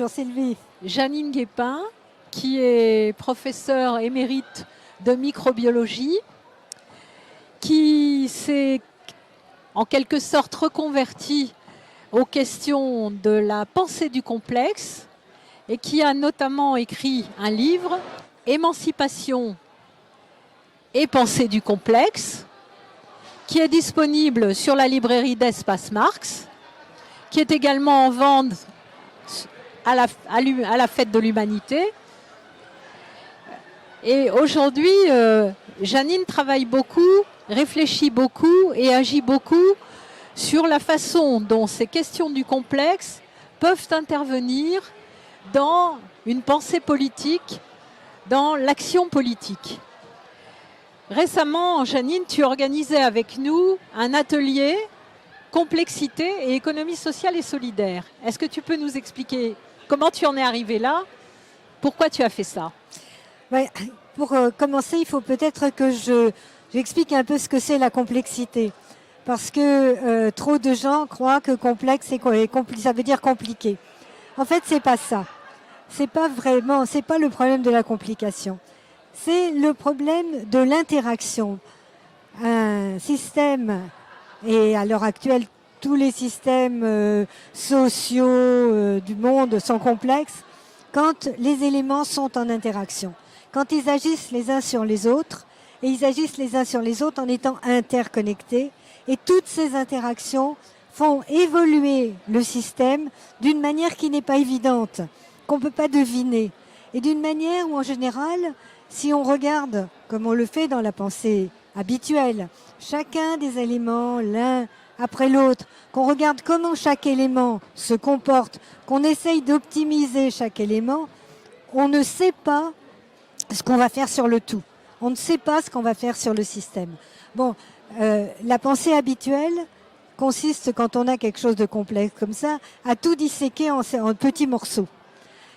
Bonjour Sylvie. Janine Guépin, qui est professeure émérite de microbiologie, qui s'est en quelque sorte reconvertie aux questions de la pensée du complexe et qui a notamment écrit un livre, Émancipation et pensée du complexe, qui est disponible sur la librairie d'Espace Marx, qui est également en vente à la Fête de l'Humanité. Et aujourd'hui, Janine travaille beaucoup, réfléchit beaucoup et agit beaucoup sur la façon dont ces questions du complexe peuvent intervenir dans une pensée politique, dans l'action politique. Récemment, Janine, tu organisais avec nous un atelier complexité et économie sociale et solidaire. Est-ce que tu peux nous expliquer comment tu en es arrivé là? Pourquoi tu as fait ça? Ouais, pour commencer, il faut peut-être que j'explique un peu ce que c'est la complexité. Parce que trop de gens croient que complexe, ça veut dire compliqué. En fait, c'est pas ça. C'est pas le problème de la complication. C'est le problème de l'interaction. Un système, et à l'heure actuelle, tous les systèmes sociaux du monde sont complexes, quand les éléments sont en interaction. Quand ils agissent les uns sur les autres, et ils agissent les uns sur les autres en étant interconnectés, et toutes ces interactions font évoluer le système d'une manière qui n'est pas évidente, qu'on ne peut pas deviner, et d'une manière où en général, si on regarde, comme on le fait dans la pensée habituelle, chacun des éléments, l'un après l'autre, qu'on regarde comment chaque élément se comporte, qu'on essaye d'optimiser chaque élément, on ne sait pas ce qu'on va faire sur le tout. On ne sait pas ce qu'on va faire sur le système. Bon, la pensée habituelle consiste, quand on a quelque chose de complexe comme ça, à tout disséquer en petits morceaux.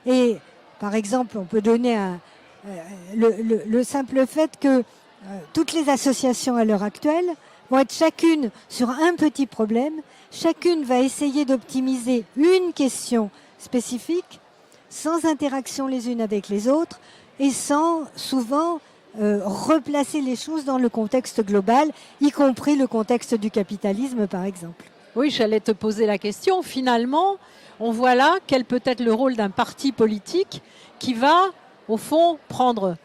Et par exemple, on peut donner le simple fait que toutes les associations à l'heure actuelle vont être chacune sur un petit problème. Chacune va essayer d'optimiser une question spécifique, sans interaction les unes avec les autres, et sans souvent replacer les choses dans le contexte global, y compris le contexte du capitalisme, par exemple. Oui, j'allais te poser la question. Finalement, on voit là quel peut être le rôle d'un parti politique qui va, au fond, prendre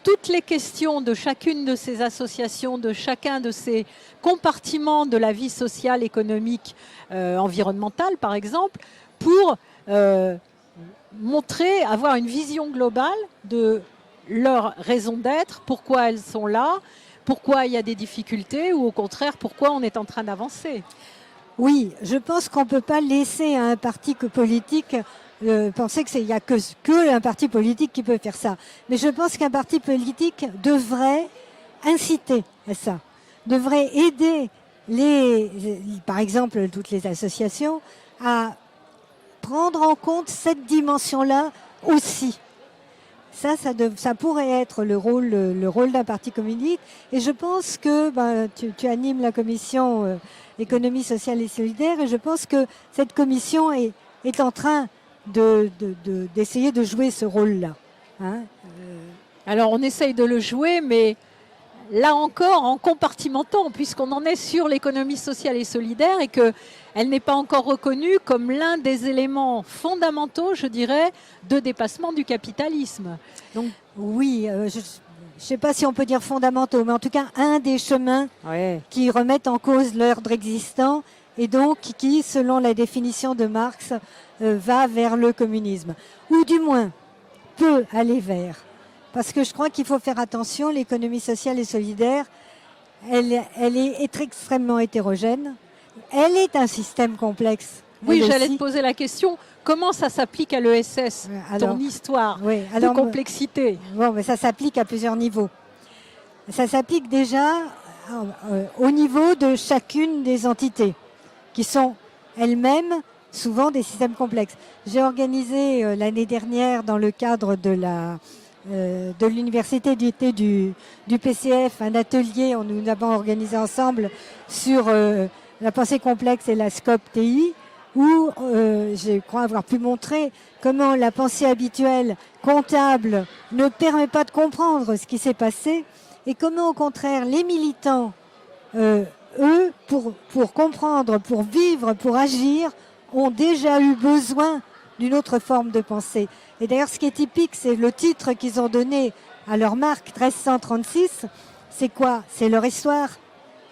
toutes les questions de chacune de ces associations, de chacun de ces compartiments de la vie sociale, économique, environnementale, par exemple, pour montrer, avoir une vision globale de leur raison d'être, pourquoi elles sont là, pourquoi il y a des difficultés ou au contraire, pourquoi on est en train d'avancer. Oui, je pense qu'on ne peut pas laisser à un parti politique penser qu'il n'y a que un parti politique qui peut faire ça. Mais je pense qu'un parti politique devrait inciter à ça, devrait aider par exemple toutes les associations à prendre en compte cette dimension-là aussi. Ça pourrait être le rôle d'un parti politique. Et je pense que tu animes la commission économie sociale et solidaire, et je pense que cette commission est en train d'essayer de jouer ce rôle-là. Hein. Alors on essaye de le jouer, mais là encore en compartimentant, puisqu'on en est sur l'économie sociale et solidaire et qu'elle n'est pas encore reconnue comme l'un des éléments fondamentaux, je dirais, de dépassement du capitalisme. Donc, oui, je ne sais pas si on peut dire fondamentaux, mais en tout cas un des chemins qui remettent en cause l'ordre existant et donc qui, selon la définition de Marx, va vers le communisme. Ou du moins, peut aller vers. Parce que je crois qu'il faut faire attention, l'économie sociale et solidaire, elle est extrêmement hétérogène. Elle est un système complexe. Oui, j'allais te poser la question, comment ça s'applique à l'ESS, ton histoire de complexité? Bon, mais ça s'applique à plusieurs niveaux. Ça s'applique déjà au niveau de chacune des entités, qui sont elles-mêmes souvent des systèmes complexes. J'ai organisé l'année dernière, dans le cadre de l'université d'été du PCF, un atelier nous avons organisé ensemble sur la pensée complexe et la SCOP TI, où je crois avoir pu montrer comment la pensée habituelle comptable ne permet pas de comprendre ce qui s'est passé et comment au contraire les militants, eux, pour comprendre, pour vivre, pour agir, ont déjà eu besoin d'une autre forme de pensée. Et d'ailleurs, ce qui est typique, c'est le titre qu'ils ont donné à leur marque 1336. C'est quoi? C'est leur histoire.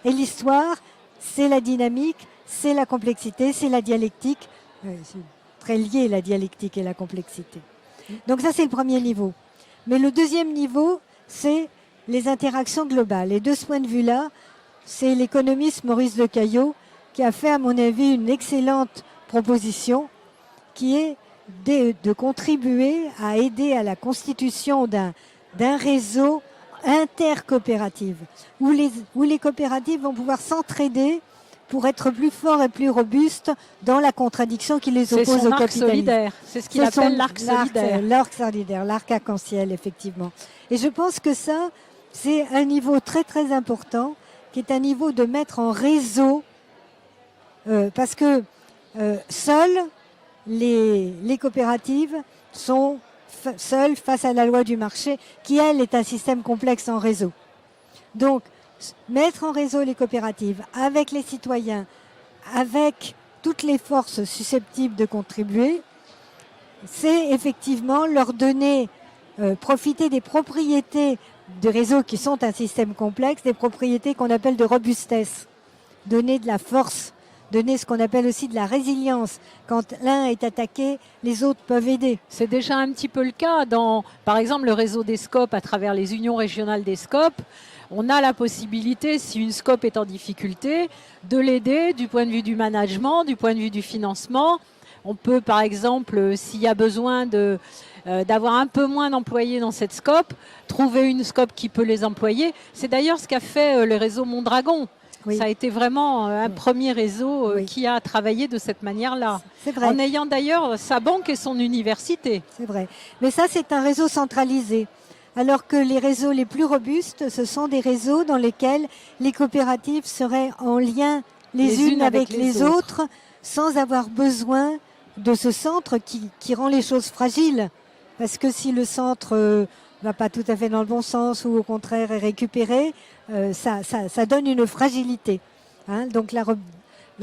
Et l'histoire, c'est la dynamique, c'est la complexité, c'est la dialectique. C'est très lié, la dialectique et la complexité. Donc ça, c'est le premier niveau. Mais le deuxième niveau, c'est les interactions globales. Et de ce point de vue-là, c'est l'économiste Maurice de Caillot qui a fait, à mon avis, une excellente proposition qui est de contribuer à aider à la constitution d'un réseau intercoopératif où les coopératives vont pouvoir s'entraider pour être plus forts et plus robustes dans la contradiction qui les oppose au capitalisme. Solidaire. C'est ce qu'il appelle l'arc solidaire. L'arc solidaire, l'arc arc-en-ciel, effectivement. Et je pense que ça, c'est un niveau très très important, qui est un niveau de mettre en réseau, parce que seules les coopératives sont seules face à la loi du marché, qui elle est un système complexe en réseau. Donc, mettre en réseau les coopératives avec les citoyens, avec toutes les forces susceptibles de contribuer, c'est effectivement leur donner, profiter des propriétés de réseaux qui sont un système complexe, des propriétés qu'on appelle de robustesse, donner de la force, donner ce qu'on appelle aussi de la résilience. Quand l'un est attaqué, les autres peuvent aider. C'est déjà un petit peu le cas dans, par exemple, le réseau des SCOP à travers les unions régionales des SCOP. On a la possibilité, si une SCOP est en difficulté, de l'aider du point de vue du management, du point de vue du financement. On peut, par exemple, s'il y a besoin d'avoir un peu moins d'employés dans cette SCOP, trouver une SCOP qui peut les employer. C'est d'ailleurs ce qu'a fait le réseau Mondragon. Oui. Ça a été vraiment un premier réseau qui a travaillé de cette manière-là. C'est vrai. En ayant d'ailleurs sa banque et son université. C'est vrai. Mais ça, c'est un réseau centralisé. Alors que les réseaux les plus robustes, ce sont des réseaux dans lesquels les coopératives seraient en lien les unes avec les autres, sans avoir besoin de ce centre qui rend les choses fragiles. Parce que si le centre va pas tout à fait dans le bon sens ou au contraire est récupéré, ça donne une fragilité. Hein. Donc la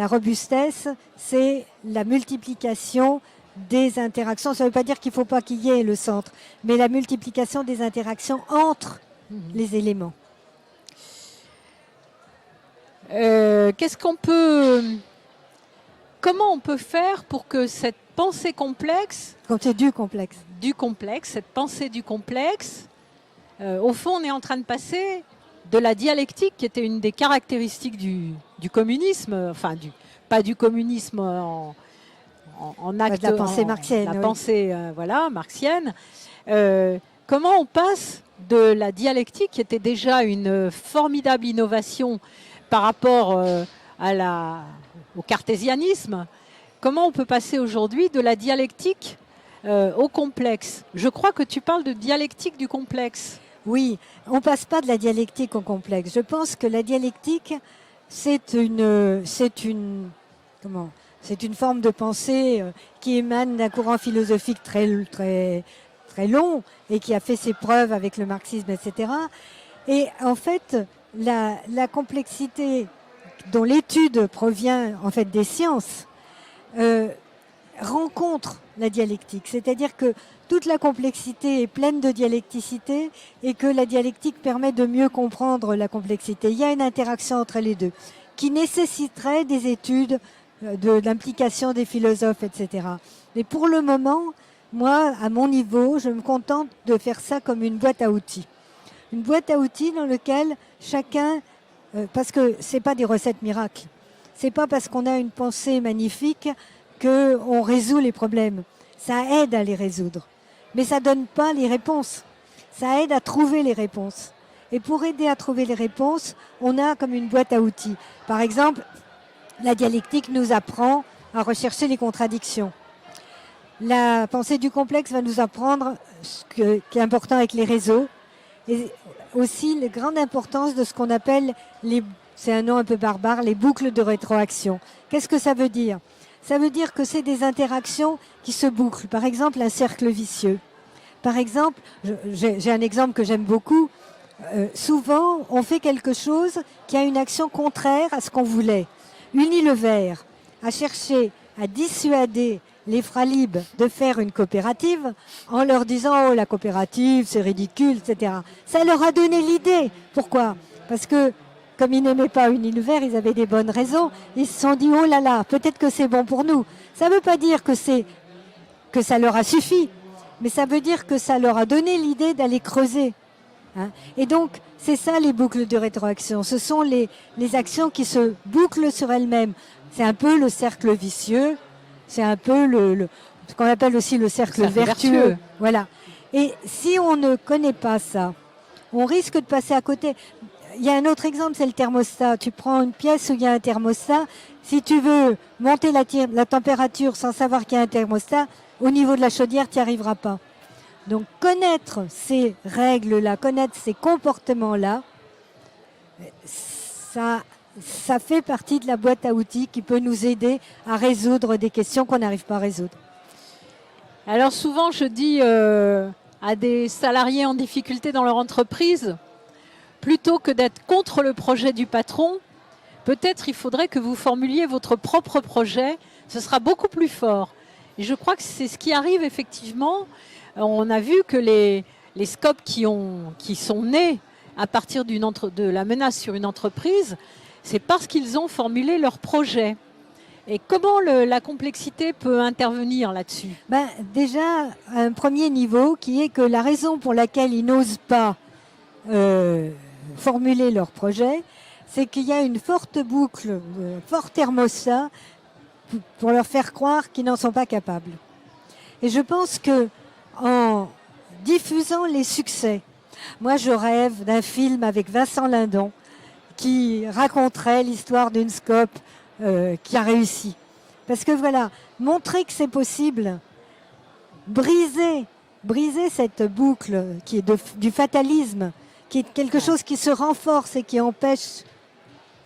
robustesse, c'est la multiplication des interactions. Ça ne veut pas dire qu'il ne faut pas qu'il y ait le centre, mais la multiplication des interactions entre les éléments. Comment on peut faire pour que cette pensée complexe, cette pensée du complexe, au fond, on est en train de passer de la dialectique, qui était une des caractéristiques du communisme, enfin pas du communisme en acte, de la pensée marxienne, la pensée marxienne. Comment on passe de la dialectique, qui était déjà une formidable innovation par rapport au cartésianisme, comment on peut passer aujourd'hui de la dialectique au complexe? Je crois que tu parles de dialectique du complexe. Oui, on ne passe pas de la dialectique au complexe. Je pense que la dialectique, c'est une forme de pensée qui émane d'un courant philosophique très, très, très long et qui a fait ses preuves avec le marxisme, etc. Et en fait, la complexité dont l'étude provient en fait des sciences rencontre la dialectique. C'est-à-dire que toute la complexité est pleine de dialecticité et que la dialectique permet de mieux comprendre la complexité. Il y a une interaction entre les deux qui nécessiterait des études, de l'implication des philosophes, etc. Mais pour le moment, moi, à mon niveau, je me contente de faire ça comme une boîte à outils. Une boîte à outils dans laquelle chacun, parce que c'est pas des recettes miracles, c'est pas parce qu'on a une pensée magnifique qu'on résout les problèmes. Ça aide à les résoudre, mais ça donne pas les réponses. Ça aide à trouver les réponses. Et pour aider à trouver les réponses, on a comme une boîte à outils. Par exemple, la dialectique nous apprend à rechercher les contradictions. La pensée du complexe va nous apprendre ce qui est important avec les réseaux et aussi la grande importance de ce qu'on appelle, c'est un nom un peu barbare, les boucles de rétroaction. Qu'est-ce que ça veut dire? ça veut dire que c'est des interactions qui se bouclent. Par exemple, un cercle vicieux. Par exemple, j'ai un exemple que j'aime beaucoup. Souvent, on fait quelque chose qui a une action contraire à ce qu'on voulait. Unilever a cherché à dissuader les Fralib de faire une coopérative en leur disant « Oh, la coopérative, c'est ridicule, etc. » Ça leur a donné l'idée. Pourquoi? Parce que, comme ils n'aimaient pas Unilever, ils avaient des bonnes raisons. Ils se sont dit « Oh là là, peut-être que c'est bon pour nous. » Ça ne veut pas dire que ça leur a suffi, mais ça veut dire que ça leur a donné l'idée d'aller creuser. Hein. Et donc, c'est ça les boucles de rétroaction. Ce sont les actions qui se bouclent sur elles-mêmes. C'est un peu le cercle vicieux, c'est un peu ce qu'on appelle aussi le cercle vertueux. Voilà. Et si on ne connaît pas ça, on risque de passer à côté. Il y a un autre exemple, c'est le thermostat. Tu prends une pièce où il y a un thermostat. Si tu veux monter la température sans savoir qu'il y a un thermostat, au niveau de la chaudière, tu n'y arriveras pas. Donc connaître ces règles-là, connaître ces comportements-là, ça fait partie de la boîte à outils qui peut nous aider à résoudre des questions qu'on n'arrive pas à résoudre. Alors souvent, je dis à des salariés en difficulté dans leur entreprise, plutôt que d'être contre le projet du patron, peut-être il faudrait que vous formuliez votre propre projet, ce sera beaucoup plus fort. Et je crois que c'est ce qui arrive effectivement. On a vu que les scopes qui sont nés à partir de la menace sur une entreprise, c'est parce qu'ils ont formulé leur projet. Et comment la complexité peut intervenir là-dessus? Déjà, un premier niveau qui est que la raison pour laquelle ils n'osent pas formuler leur projet, c'est qu'il y a une forte boucle, fort thermostat pour leur faire croire qu'ils n'en sont pas capables. Et je pense que en diffusant les succès, moi je rêve d'un film avec Vincent Lindon qui raconterait l'histoire d'une SCOP qui a réussi. Parce que voilà, montrer que c'est possible, briser cette boucle qui est du fatalisme, qui est quelque chose qui se renforce et qui empêche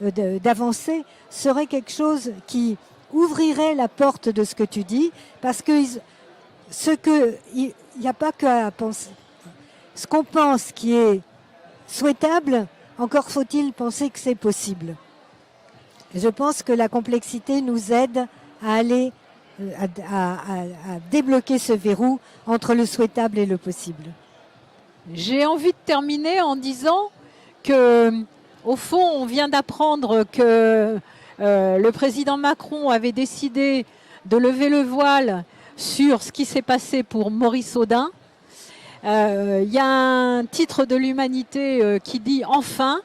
d'avancer, serait quelque chose qui ouvrirait la porte de ce que tu dis, parce que il n'y a pas qu'à penser. Ce qu'on pense qui est souhaitable, encore faut-il penser que c'est possible. Et je pense que la complexité nous aide à aller à débloquer ce verrou entre le souhaitable et le possible. J'ai envie de terminer en disant que, au fond, on vient d'apprendre que le président Macron avait décidé de lever le voile sur ce qui s'est passé pour Maurice Audin. Il y a un titre de l'Humanité qui dit « Enfin »,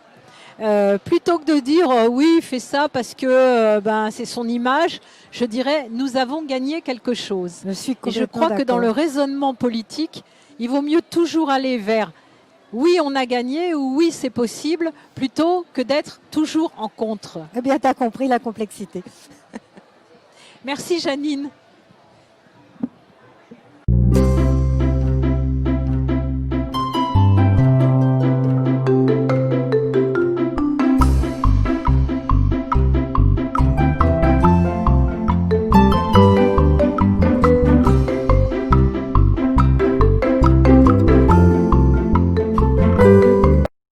plutôt que de dire oui, il fait ça parce que c'est son image, je dirais nous avons gagné quelque chose. Et je crois que dans le raisonnement politique, il vaut mieux toujours aller vers oui, on a gagné ou oui, c'est possible, plutôt que d'être toujours en contre. Eh bien, tu as compris la complexité. Merci Janine.